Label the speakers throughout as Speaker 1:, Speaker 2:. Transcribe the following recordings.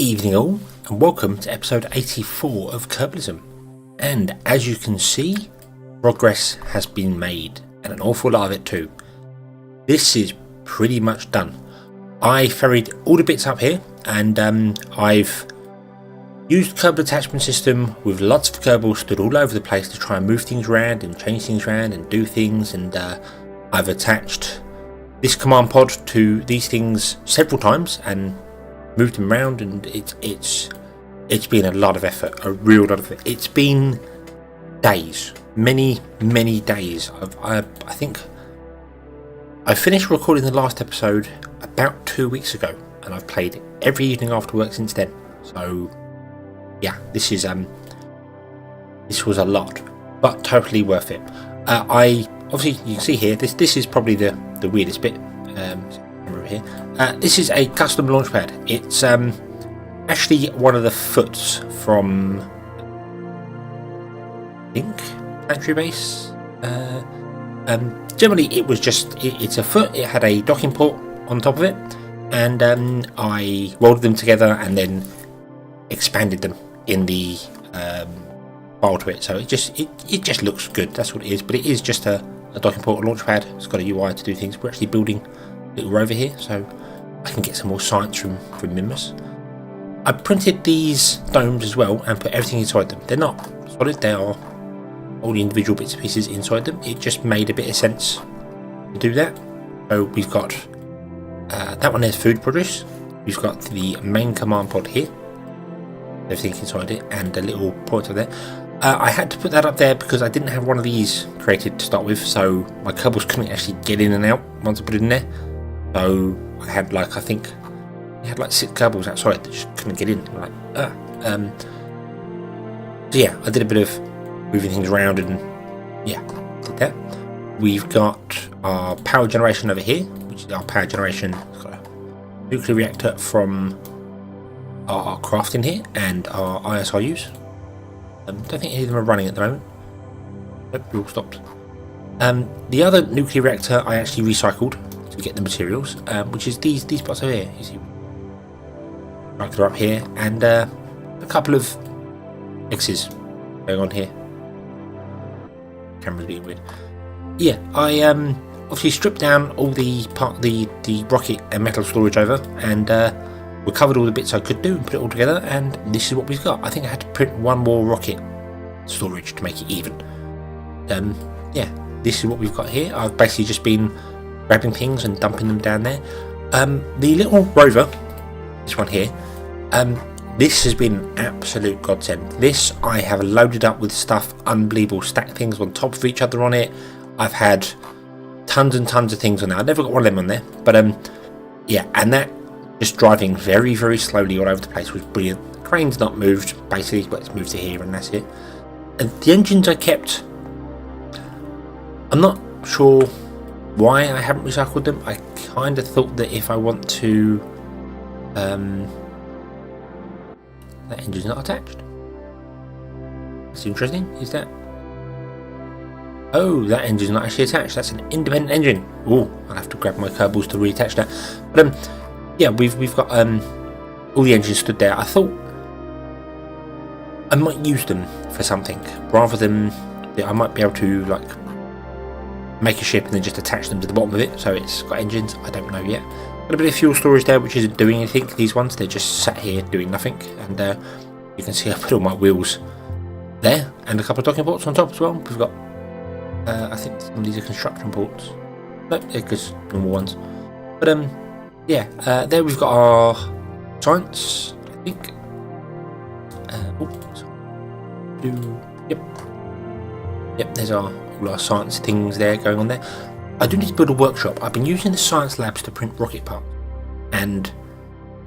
Speaker 1: Evening all, and welcome to episode 84 of Kerbalism. And as you can see, progress has been made, and an awful lot of it too. This is pretty much done. I ferried all the bits up here, and I've used Kerbal attachment system with lots of Kerbals stood all over the place to try and move things around and change things around and do things, and I've attached this command pod to these things several times and moved them around, and it's been a lot of effort, a real lot of effort. It's been days, many days. I think I finished recording the last episode about 2 weeks ago, and I've played every evening after work since then. So yeah, this is this was a lot, but totally worth it. I obviously, you can see here, this is probably the weirdest bit. Over here, this is a custom launch pad. It's actually one of the foots from, I think, Factory Base. Generally it was just it's a foot. It had a docking port on top of it, and I welded them together and then expanded them in the file to it, so it just looks good. That's what it is, but it is just a docking port, a launch pad. It's got a UI to do things. We're actually building a little rover here, so I can get some more science from Minmus. I printed these domes as well and put everything inside them. They're not solid, they are all the individual bits and pieces inside them. It just made a bit of sense to do that. So we've got that one there's food produce. We've got the main command pod here, everything inside it, and a little pointer there. I had to put that up there because I didn't have one of these created to start with, so my Kerbals couldn't actually get in and out once I put it in there. So I had I think I had 6 Kerbals outside that just couldn't get in. So yeah, I did a bit of moving things around, and yeah, did that. We've got our power generation over here, which is our power generation. It's got a nuclear reactor from our crafting here and our ISRUs. Don't think any of them are running at the moment. Nope, they're all stopped. The other nuclear reactor I actually recycled to get the materials, which is these parts over here. You see, reactor up here, and a couple of X's going on here. Camera's being weird. Yeah, I obviously stripped down all the rocket and metal storage over, and recovered all the bits I could do and put it all together, and this is what we've got. I think I had to print one more rocket storage to make it even. Yeah, this is what we've got here. I've basically just been grabbing things and dumping them down there. The little rover, this one here, this has been an absolute godsend. This I have loaded up with stuff, unbelievable, stacked things on top of each other on it. I've had tons and tons of things on there. I never got one of them on there, but yeah, and that just driving very slowly all over the place was brilliant. The crane's not moved basically, but it's moved to here and that's it. And the engines I kept, I'm not sure why I haven't recycled them. I kind of thought that if I want to that engine's not attached. That's interesting. Is that, oh, that engine's not actually attached. That's an independent engine. Oh, I'll have to grab my Kerbals to reattach that. But yeah, we've got all the engines stood there. I thought I might use them for something rather than I might be able to make a ship and then just attach them to the bottom of it so it's got engines. I don't know yet. Got a bit of fuel storage there which isn't doing anything. These ones, they're just sat here doing nothing, and you can see I put all my wheels there and a couple of docking ports on top as well. We've got I think some of these are construction ports. No, they're just normal ones. But yeah, there we've got our science, I think. Yep, there's all our science things there going on there. I do need to build a workshop. I've been using the science labs to print rocket parts, and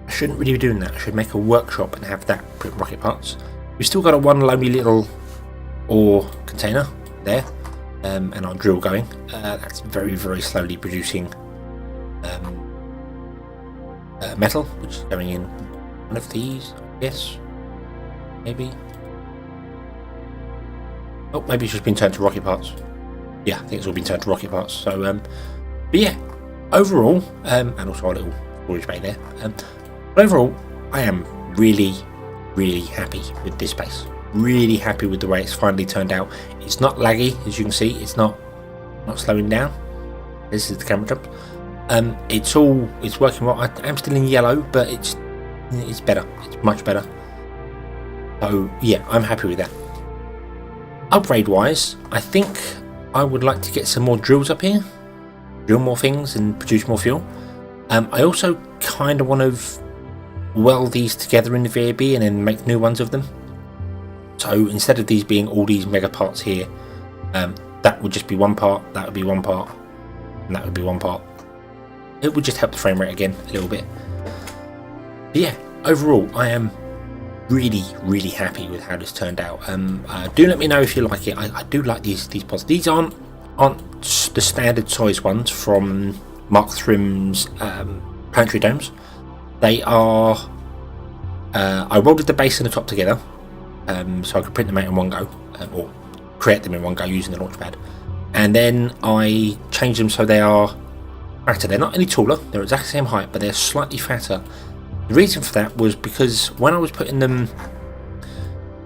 Speaker 1: I shouldn't really be doing that. I should make a workshop and have that print rocket parts. We've still got a one lonely little ore container there, and our drill going. That's very slowly producing metal, which is going in one of these, I guess. Maybe. Oh, maybe it's just been turned to rocket parts. Yeah, I think it's all been turned to rocket parts. So, but yeah, overall, and also our little storage bay there. But overall, I am really, really happy with this base. Really happy with the way it's finally turned out. It's not laggy, as you can see. It's not slowing down. This is the camera jump. It's working well. I'm still in yellow, but it's better. It's much better. So yeah, I'm happy with that. Upgrade wise, I think I would like to get some more drills up here, drill more things and produce more fuel. I also kind of want to weld these together in the VAB and then make new ones of them. So instead of these being all these mega parts here, that would just be one part, that would be one part, and that would be one part. It would just help the frame rate again a little bit. But yeah, overall I am really, really happy with how this turned out. Do let me know if you like it. I do like these pods. These aren't the standard size ones from Mark Thrim's planetary domes. They are. I welded the base and the top together, so I could print them out in one go, or create them in one go using the launchpad. And then I changed them so they are fatter. They're not any taller. They're exactly the same height, but they're slightly fatter. The reason for that was because when I was putting them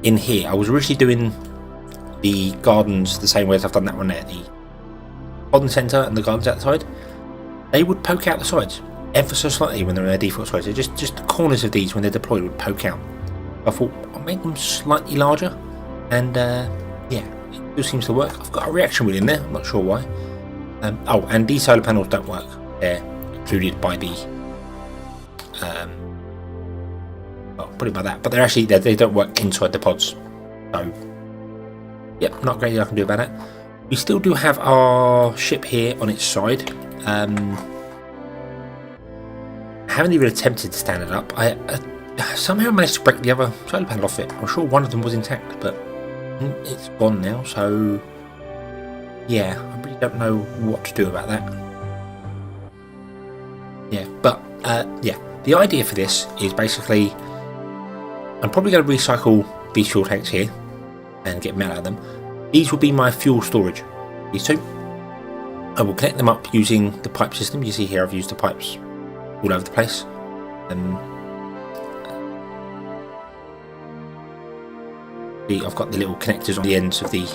Speaker 1: in here, I was originally doing the gardens the same way as I've done that one there. The garden centre and the gardens outside, they would poke out the sides ever so slightly when they're in their default size. So just the corners of these when they're deployed would poke out. I thought I'll make them slightly larger, and yeah, it still seems to work. I've got a reaction wheel in there, I'm not sure why. Oh, and these solar panels don't work. They're included by the well, put it by that, but they're actually they don't work inside the pods. So yep, not great I can do about it. We still do have our ship here on its side. I haven't even attempted to stand it up. I somehow managed to break the other solar panel off it. I'm sure one of them was intact, but it's gone now. So yeah, I really don't know what to do about that. Yeah, but yeah, the idea for this is basically I'm probably going to recycle these fuel tanks here and get metal out of them. These will be my fuel storage. These two. I will connect them up using the pipe system. You see here I've used the pipes all over the place. I've got the little connectors on the ends of the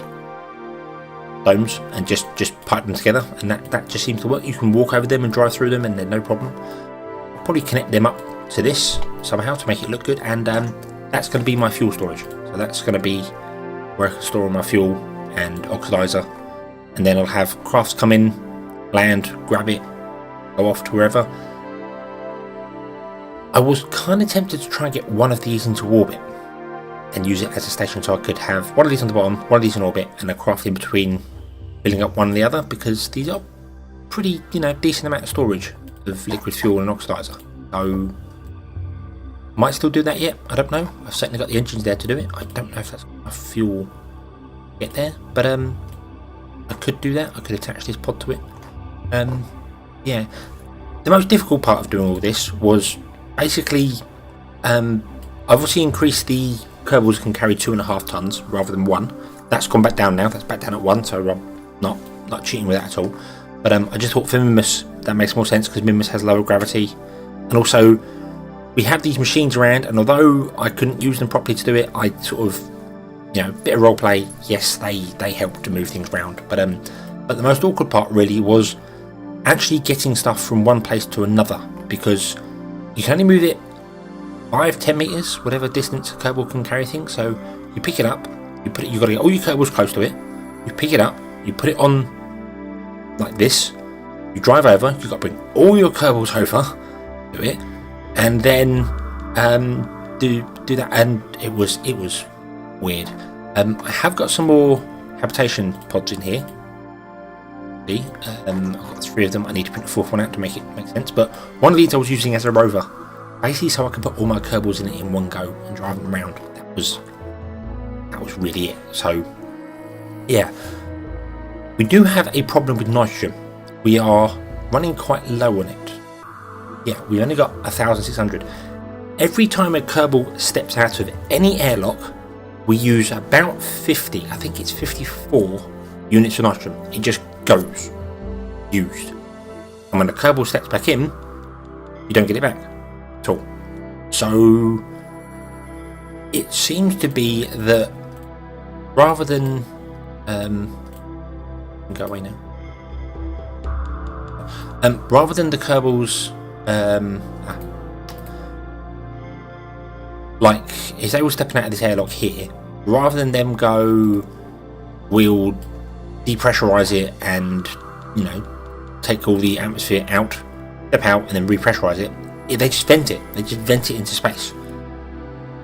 Speaker 1: domes and just pipe them together, and that just seems to work. You can walk over them and drive through them and they're no problem. I'll probably connect them up to this somehow to make it look good, and that's going to be my fuel storage. So that's going to be where I can store all my fuel and oxidizer, and then I'll have crafts come in, land, grab it, go off to wherever. I was kind of tempted to try and get one of these into orbit and use it as a station, so I could have one of these on the bottom, one of these in orbit, and a craft in between, filling up one and the other, because these are pretty, decent amount of storage of liquid fuel and oxidizer. So might still do that yet, I don't know. I've certainly got the engines there to do it. I don't know if that's enough fuel to get there, but I could do that. I could attach this pod to it. Yeah, the most difficult part of doing all this was basically I've obviously increased the Kerbals can carry 2.5 tons rather than 1. That's gone back down now. That's back down at 1, so I'm not cheating with that at all. But I just thought for Minmus that makes more sense, because Minmus has lower gravity, and also we have these machines around, and although I couldn't use them properly to do it, I sort of, bit of roleplay. Yes, they help to move things around, but the most awkward part really was actually getting stuff from one place to another, because you can only move it 5-10 meters, whatever distance a Kerbal can carry things. So you pick it up, you put it. You got to get all your Kerbals close to it. You pick it up, you put it on like this. You drive over. You got to bring all your Kerbals over to it, and then do that. And it was weird. I have got some more habitation pods in here. See, I've got 3 of them. I need to print the 4th one out to make it make sense. But one of these I was using as a rover, basically so I could put all my Kerbals in it in one go and drive them around. That was really it. So yeah, we do have a problem with nitrogen. We are running quite low on it. Yeah, we only got 1,600. Every time a Kerbal steps out of any airlock, we use about 50, I think it's 54 units of nitrogen. It just goes used. And when the Kerbal steps back in, you don't get it back at all. So it seems to be that rather than go away now. Rather than the Kerbals, like if they were stepping out of this airlock here, rather than them go, we'll depressurize it and take all the atmosphere out, step out and then repressurize it. They just vent it. They just vent it into space,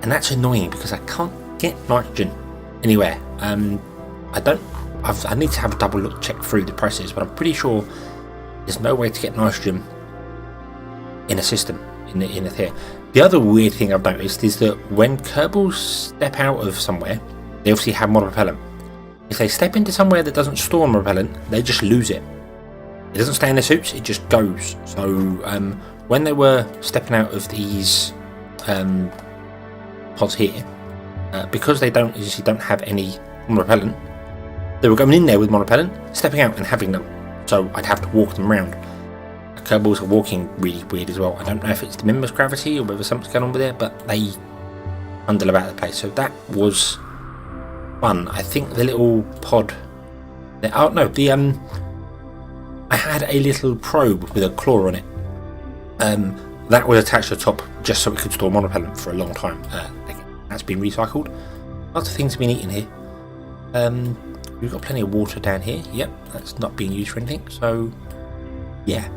Speaker 1: and that's annoying because I can't get nitrogen anywhere. I need to have a double look check through the process, but I'm pretty sure there's no way to get nitrogen in a system in the theory. The other weird thing I've noticed is that when Kerbals step out of somewhere, they obviously have monopropellant. If they step into somewhere that doesn't store monopropellant, they just lose it. It doesn't stay in their suits, it just goes. So when they were stepping out of these pods here, because they don't have any monopropellant, they were going in there with monopropellant, stepping out and having them. So I'd have to walk them around. Kerbals are walking really weird as well. I don't know if it's the Minmus gravity or whether something's going on with it, but they bundle about the place. So that was fun. I think the little pod. I had a little probe with a claw on it. That was attached to the top just so it could store monopropellant for a long time. That's been recycled. Lots of things have been eaten here. We've got plenty of water down here. Yep, that's not being used for anything. So, yeah.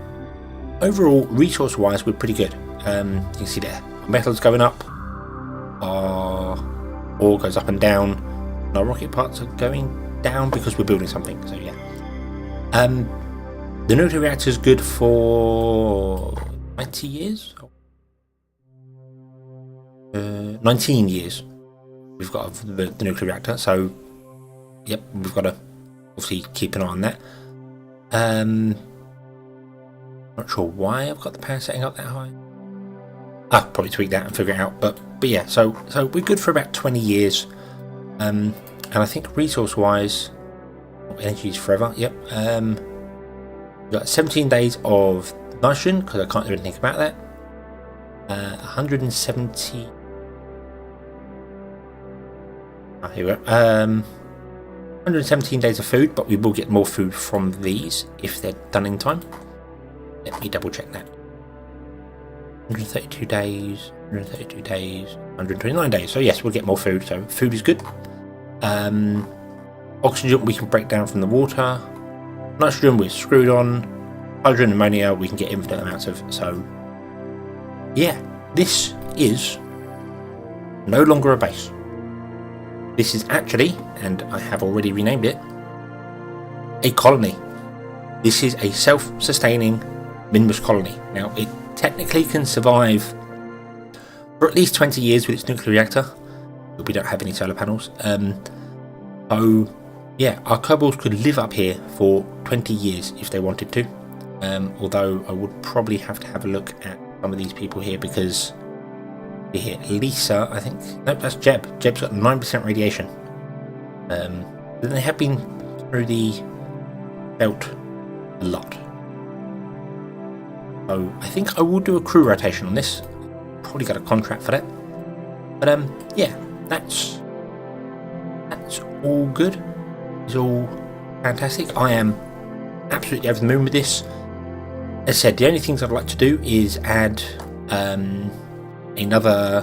Speaker 1: Overall, resource-wise, we're pretty good. You can see there, our metal's going up, our ore goes up and down, and our rocket parts are going down because we're building something. So, yeah. The nuclear reactor's good for 20 years? 19 years. We've got the nuclear reactor, so yep, we've got to obviously keep an eye on that. Not sure why I've got the power setting up that high. I'll probably tweak that and figure it out. But yeah, so we're good for about 20 years. And I think resource-wise, energy is forever. Yep. We've got 17 days of nitrogen because I can't do anything about that. 170. Here we go. 117 days of food, but we will get more food from these if they're done in time. Let me double check that. 132 days, 132 days, 129 days. So yes, we'll get more food. So food is good. Oxygen we can break down from the water. Nitrogen we're screwed on. Hydrogen and ammonia we can get infinite amounts of. So yeah, this is no longer a base. This is actually, and I have already renamed it, a colony. This is a self-sustaining Minmus colony. Now, it technically can survive for at least 20 years with its nuclear reactor, but we don't have any solar panels. So, yeah, our Kerbals could live up here for 20 years if they wanted to. Although I would probably have to have a look at some of these people here because here, Lisa, I think. Nope, that's Jeb. Jeb's got 9% radiation. They have been through the belt a lot. So I think I will do a crew rotation on this. Probably got a contract for that. But yeah, that's all good. It's all fantastic. I am absolutely over the moon with this. As I said, the only things I'd like to do is add another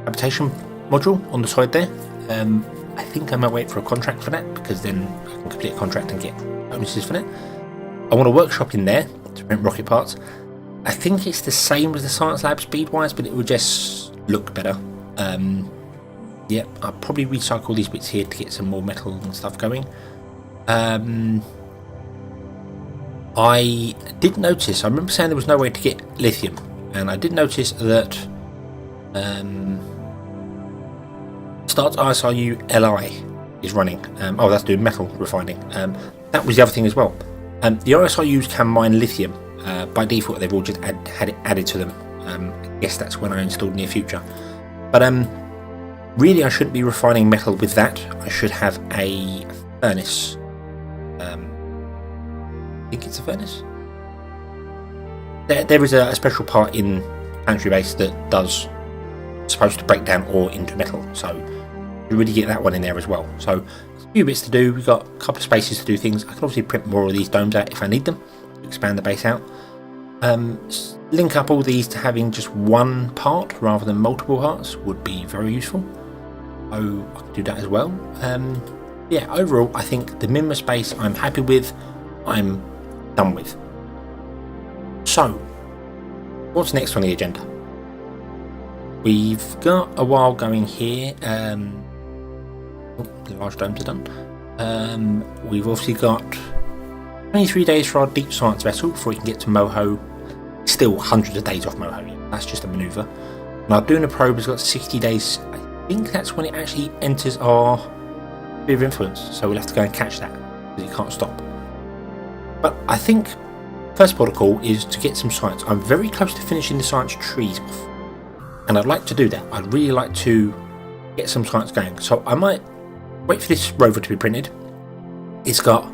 Speaker 1: habitation module on the side there. I think I might wait for a contract for that because then I can complete a contract and get bonuses for that. I want a workshop in there to print rocket parts. I think it's the same as the science lab speed wise, but it will just look better. Yeah, I'll probably recycle these bits here to get some more metal and stuff going. I did notice, I remember saying there was no way to get lithium, and I did notice that Start ISRU LI is running. Oh, that's doing metal refining. That was the other thing as well. The ISRUs can mine lithium. By default, they've all just had it added to them. I guess that's when I installed Near Future. But really, I shouldn't be refining metal with that. I should have a furnace. I think it's a furnace. There is a special part in Planetary Base that does supposed to break down ore into metal, so you really get that one in there as well. So a few bits to do. We've got a couple of spaces to do things. I can obviously print more of these domes out if I need them to expand the base out. Link up all these to having just one part rather than multiple parts would be very useful. So I can do that as well. Yeah, overall I think the Minmus base I'm happy with, I'm done with. So what's next on the agenda? We've got a while going here. The large domes are done. We've obviously got 23 days for our deep science vessel before we can get to Moho. Still hundreds of days off Moho, yeah. That's just a manoeuvre. And our Duna probe has got 60 days. I think that's when it actually enters our sphere of influence, so we'll have to go and catch that because it can't stop. But I think first protocol is to get some science. I'm very close to finishing the science trees off, and I'd like to do that. I'd really like to get some science going, so I might wait for this rover to be printed. It's got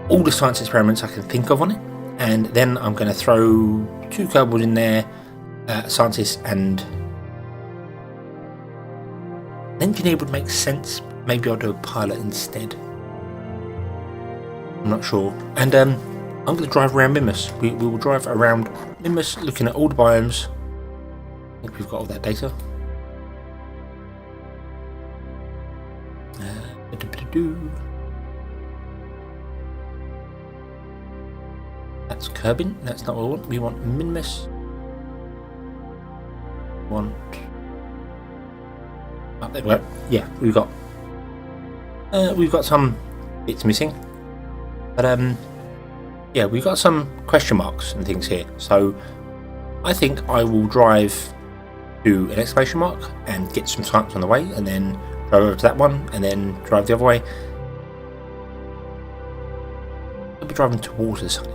Speaker 1: all the science experiments I can think of on it, and then I'm going to throw 2 Kerbals in there, scientists, and an engineer would make sense. Maybe I'll do a pilot instead. I'm not sure. And I'm going to drive around Minmus. We will drive around Minmus looking at all the biomes. I think we've got all that data. That's Kerbin. That's not what we want. We want Minmus. Oh, there we go. Yeah, we've got some bits missing, but yeah, we've got some question marks and things here. So I think I will drive to an exclamation mark and get some science on the way, and then drive over to that one, and then drive the other way. I'll be driving towards the sun,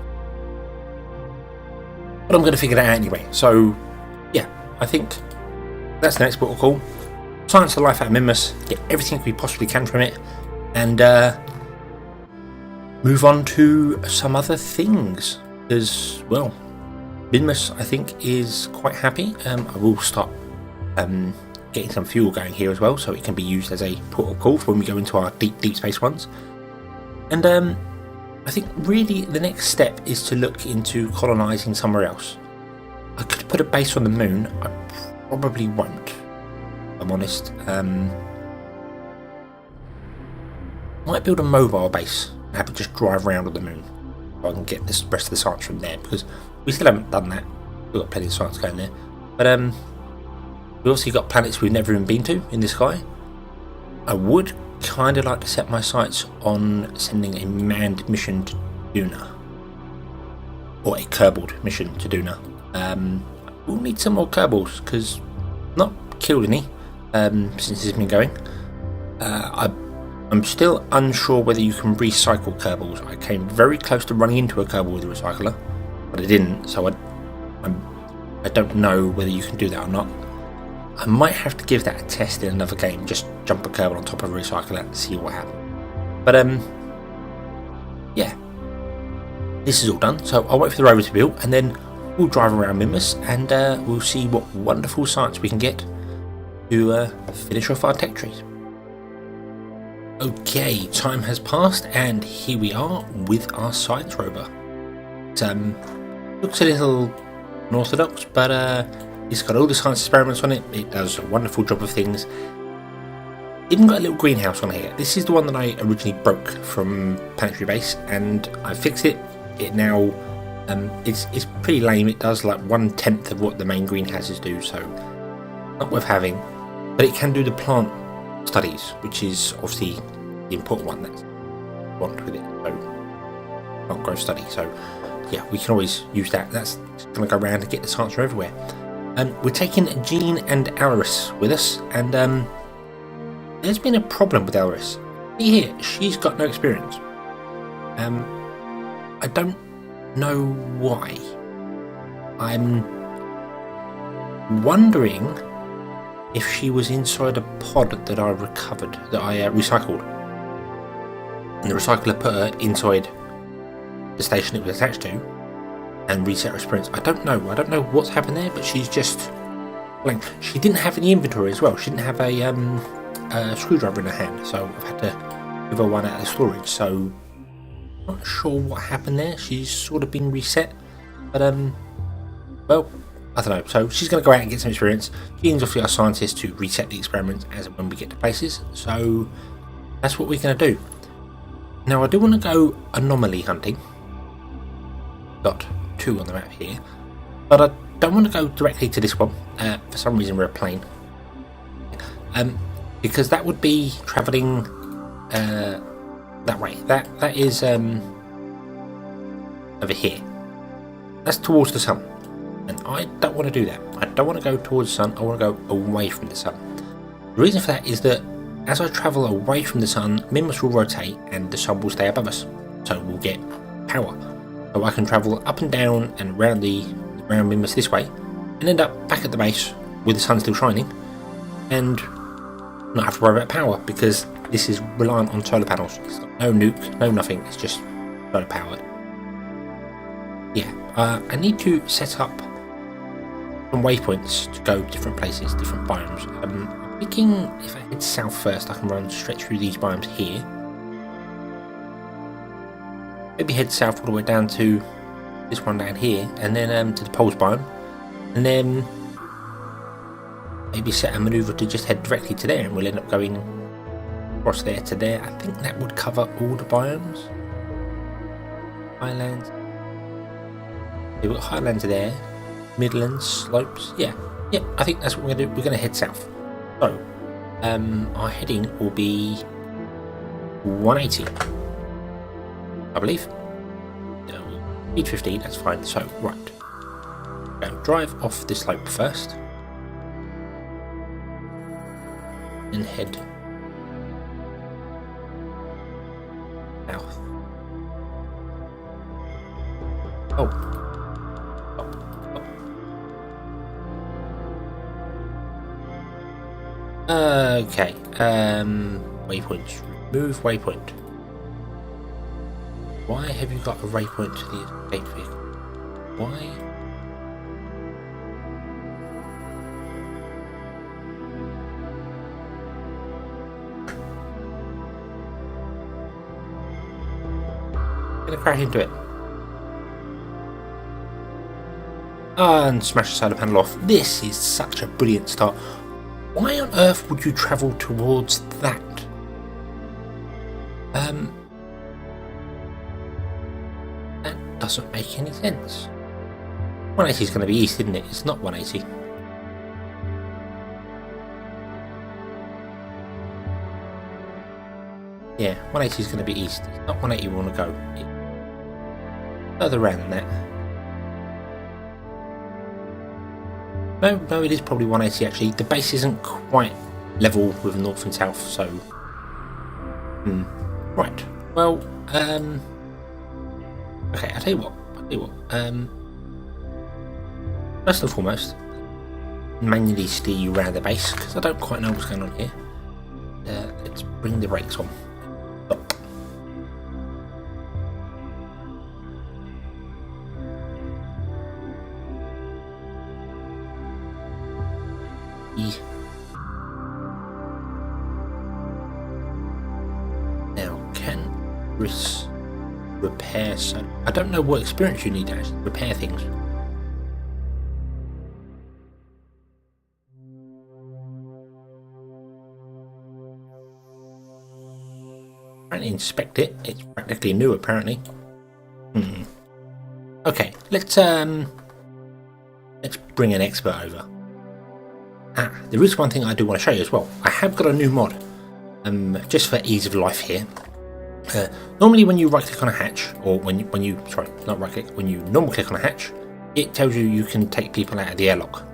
Speaker 1: but I'm going to figure that out anyway. So yeah, I think that's the next protocol. Science the life out of Minmus, get everything we possibly can from it, and move on to some other things. Because, well, Minmus I think is quite happy. I will start getting some fuel going here as well, so it can be used as a protocol for when we go into our deep space ones. And I think really the next step is to look into colonising somewhere else. I could put a base on the moon. I probably won't, if I'm honest. Might build a mobile base and have it just drive around on the moon so I can get the rest of the science from there, because we still haven't done that. We've got plenty of science going there, but we've also got planets we've never even been to in the sky. I would kind of like to set my sights on sending a manned mission to Duna, or a Kerbal mission to Duna. We'll need some more Kerbals because not killed any since it's been going. I'm still unsure whether you can recycle Kerbals. I came very close to running into a Kerbal with a recycler, but I didn't, so I don't know whether you can do that or not. I might have to give that a test in another game, just jump a Kerbal on top of a recycler and see what happens. But yeah, this is all done, so I'll wait for the rover to be built, and then we'll drive around Minmus, and we'll see what wonderful science we can get to finish off our tech trees. Okay, time has passed, and here we are with our science rover. It looks a little unorthodox, but it's got all the science experiments on it. It does a wonderful job of things. Even got a little greenhouse on here. This is the one that I originally broke from Planetary Base, and I fixed it. It now it's pretty lame. It does like 1/10 of what the main greenhouses do, so not worth having. But it can do the plant studies, which is obviously the important one that's want with it. So plant growth study. So yeah, we can always use that. That's going to go around and get the science from everywhere. We're taking Jean and Alaris with us, and there's been a problem with Alaris. See here, she's got no experience. I don't know why. I'm wondering if she was inside a pod that I recovered, that I recycled, and the recycler put her inside the station it was attached to and reset her experience. I don't know what's happened there, but she's just blank. She didn't have any inventory as well. She didn't have a screwdriver in her hand, so I've had to give her one out of the storage. So not sure what happened there. She's sort of been reset, but well, I don't know. So she's going to go out and get some experience. Jean's obviously our scientist to reset the experiments as and when we get to places. So that's what we're going to do. Now I do want to go anomaly hunting. Got 2 on the map here, but I don't want to go directly to this one. For some reason we're a plane. Because that would be travelling that way. That is over here. That's towards the sun, and I don't want to do that. I don't want to go towards the sun. I want to go away from the sun. The reason for that is that as I travel away from the sun, Minmus will rotate and the sun will stay above us, so we'll get power. So I can travel up and down and around around Minmus this way, and end up back at the base with the sun still shining, and not have to worry about power because this is reliant on solar panels. It's got no nuke, no nothing. It's just solar powered. Yeah, I need to set up some waypoints to go different places, different biomes. I'm thinking if I head south first, I can run straight through these biomes here. Maybe head south all the way down to this one down here, and then to the poles biome, and then maybe set a manoeuvre to just head directly to there, and we'll end up going across there to there. I think that would cover all the biomes. Highlands. We've got highlands there, midlands, slopes. Yeah, I think that's what we're going to do. We're going to head south. So, our heading will be 180, I believe. Speed 15, that's fine. So, right. Go drive off the slope first. And head south. Oh. Okay, waypoints. Remove waypoint. Why have you got a waypoint to the escape vehicle? Why? I'm gonna crash into it. And smash the solar panel off. This is such a brilliant start. Why on earth would you travel towards that? That doesn't make any sense. 180 is going to be east, isn't it? It's not 180. Yeah, 180 is going to be east. It's not 180 we want to go. It's further around than that. No, it is probably 180 actually. The base isn't quite level with north and south, so... Right, well, okay, I'll tell you what. First and foremost, manually steer you around the base, because I don't quite know what's going on here. Let's bring the brakes on. Stop. Now, can this repair? So I don't know what experience you need to actually repair things. Apparently, inspect it. It's practically new. Apparently. Okay, let's bring an expert over. There is one thing I do want to show you as well. I have got a new mod, just for ease of life here. Normally when you right click on a hatch, or when you not right click, when you normal click on a hatch, it tells you can take people out of the airlock.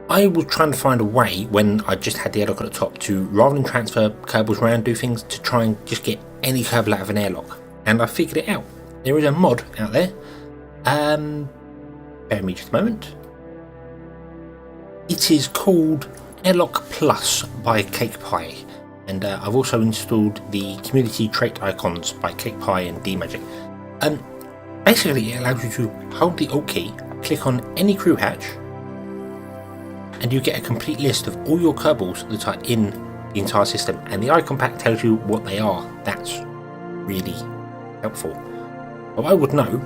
Speaker 1: I was trying to find a way when I just had the airlock at the top to, rather than transfer Kerbals around, do things to try and just get any Kerbal out of an airlock. And I figured it out. There is a mod out there. Bear with me just a moment. It is called Airlock Plus by Cake Pie, and I've also installed the community trait icons by Cake Pie and D Magic. Basically, it allows you to hold the Alt key, click on any crew hatch, and you get a complete list of all your Kerbals that are in the entire system, and the icon pack tells you what they are. That's really helpful. Well, I would know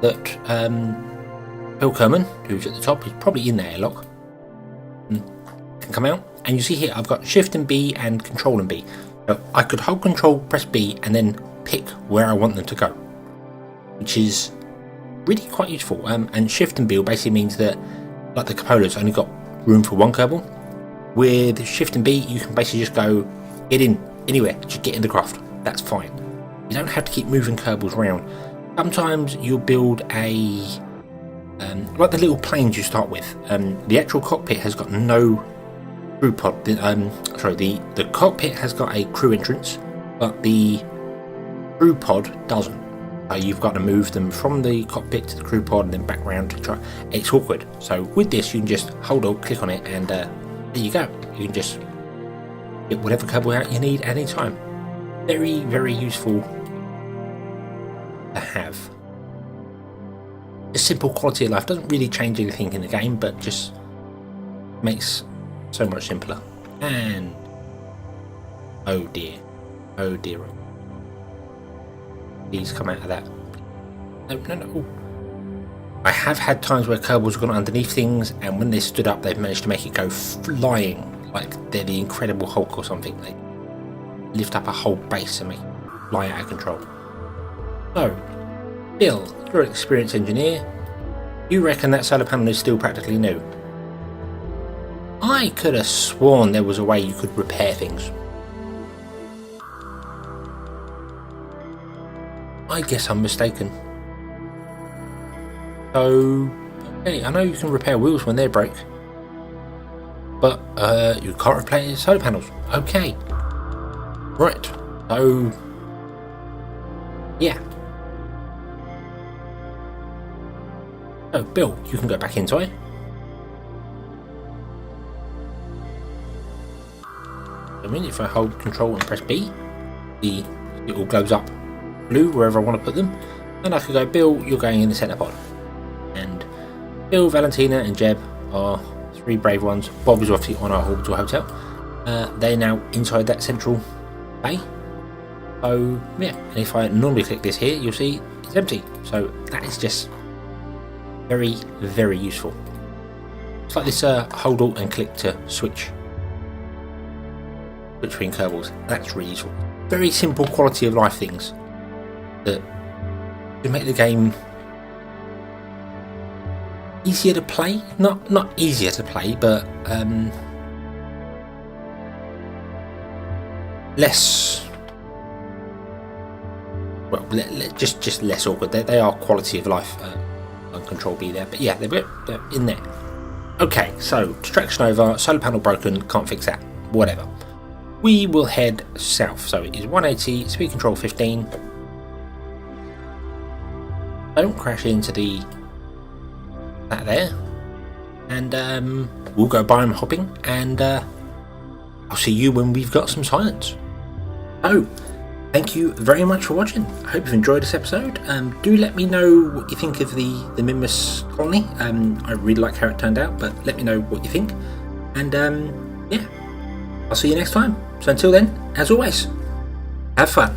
Speaker 1: that Bill Kerman, who's at the top, is probably in the airlock, can come out, and you see here I've got Shift and B and Control and B. So I could hold Control, press B, and then pick where I want them to go, which is really quite useful. And Shift and B basically means that, like the Cupolas, only got room for one Kerbal. With Shift and B, you can basically just go, get in anywhere, just get in the craft. That's fine. You don't have to keep moving Kerbals around. Sometimes you'll build a like the little planes you start with. The actual cockpit has got no crew pod. The cockpit has got a crew entrance, but the crew pod doesn't. So you've got to move them from the cockpit to the crew pod and then back around to try. It's awkward. So with this, you can just hold on, click on it, and there you go. You can just get whatever Kerbal out you need at any time. Very, very useful to have. A simple quality of life. Doesn't really change anything in the game, but just makes so much simpler. And oh dear, oh dear, please come out of that. No. I have had times where Kerbals have gone underneath things, and when they stood up, they've managed to make it go flying like they're the Incredible Hulk or something. They lift up a whole base and make it fly out of control. So, Bill, you're an experienced engineer. You reckon that solar panel is still practically new? I could have sworn there was a way you could repair things. I guess I'm mistaken. So, okay, I know you can repair wheels when they break, but you can't replace solar panels. Okay. Right. So, yeah. So, Bill, you can go back inside. I mean, if I hold Control and press B, it all glows up blue wherever I want to put them. And I could go, Bill, you're going in the centre pod. And Bill, Valentina, and Jeb are three brave ones. Bob is obviously on our orbital hotel. They're now inside that central bay. So, yeah. And if I normally click this here, you'll see it's empty. So, that is just very, very useful. It's like this hold alt and click to switch between Kerbals. That's really useful. Very simple quality of life things that to make the game easier to play. Not easier to play, but less. Well, just less awkward. They are quality of life. On Control B there, but yeah, they're in there. Okay, so distraction over, solar panel broken, can't fix that. Whatever. We will head south. So it is 180, speed control 15. Don't crash into that there, and we'll go biome hopping, and I'll see you when we've got some science. Oh, thank you very much for watching. I hope you've enjoyed this episode. Do let me know what you think of the Minmus colony. I really like how it turned out, but let me know what you think. And yeah, I'll see you next time. So until then, as always, have fun.